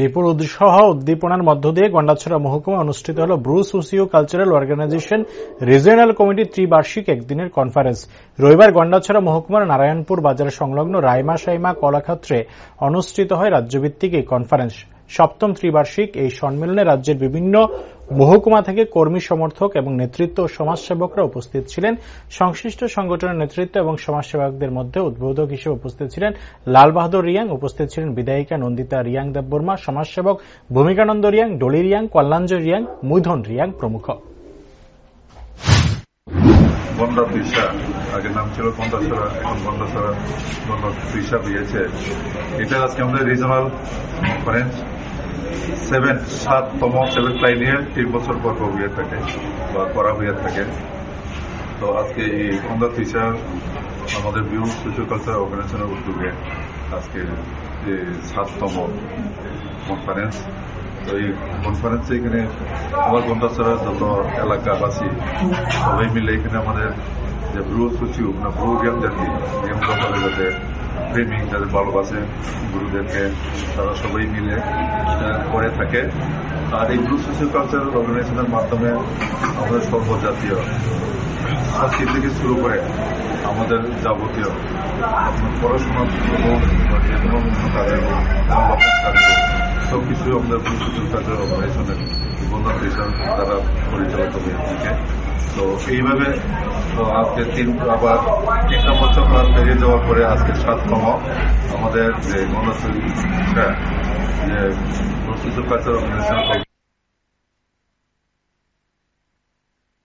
বিপুল উৎসাহ উদ্দীপনার মধ্য দিয়ে গন্ডাছড়া মহকুমায় অনুষ্ঠিত হল Bru socio cultural organisation regional কমিটির ত্রিবার্ষিক একদিনের কনফারেন্স। রবিবার গন্ডাছড়া মহকুমার নারায়ণপুর বাজার সংলগ্ন রাইমা সাইমা কলাক্ষেত্রে অনুষ্ঠিত হয় রাজ্যভিত্তিক এই কনফারেন্স। সপ্তম ত্রিবার্ষিক এই সম্মেলনে রাজ্যের বিভিন্ন মহকুমা থেকে কর্মী সমর্থক এবং নেতৃত্ব ও সমাজসেবকরা উপস্থিত ছিলেন। সংশ্লিষ্ট সংগঠনের নেতৃত্ব এবং সমাজসেবকদের মধ্যে উদ্বোধক হিসেবে উপস্থিত ছিলেন লাল বাহাদুর রিয়াং, উপস্থিত ছিলেন বিধায়িকা নন্দিতা রিয়াং দেববর্মা, সমাজসেবক ভূমিকানন্দ রিয়াং, ডলি রিয়াং, কল্যাণজয় রিয়াং, মুইধন রিয়াং প্রমুখ। গন্ডা তৃষা, আগের নাম ছিল গন্ডাছড়া, এখন গন্ডা তৃষা হয়েছে। এটা আজকে আমাদের রিজনাল কনফারেন্স 7তম লাইনে 3 বছর পর হয়ে থাকে বা করা হয়ে থাকে। তো আজকে এই গন্ডা তৃষা আমাদের ব্রু সোশিও কালচারাল অর্গানাইজেশনের উদ্যোগে আজকে 7তম কনফারেন্স। তো এই কনফারেন্সে এখানে আমার গন্ডাছড়ার যত এলাকাবাসী সবাই মিলে এখানে আমাদের যে ব্রু সোসিও ব্রু গেম জাতি গেম দখলে যাতে প্রেমিক যাদের ভালোবাসে গুরুদেরকে, তারা সবাই মিলে করে থাকে। আর এই ব্রু সোসিও কালচারাল অর্গানাইজেশনের মাধ্যমে আমাদের সর্বজাতীয় সংস্কৃতি থেকে শুরু করে আমাদের যাবতীয় পড়াশোনা যে কোনো কাজের সবকিছু আমাদের ব্রু সোসিও কালচারাল অর্গানাইজেশনের গন্ডা তৃষা দ্বারা পরিচালিত হয়ে থাকে। তো এইভাবে আজকে আবার 3টা বছর পেরিয়ে যাওয়ার পরে আজকে 7তম আমাদের যে গন্ডা তৃষা যে ব্রু সোসিও কালচারাল অর্গানাইজেশন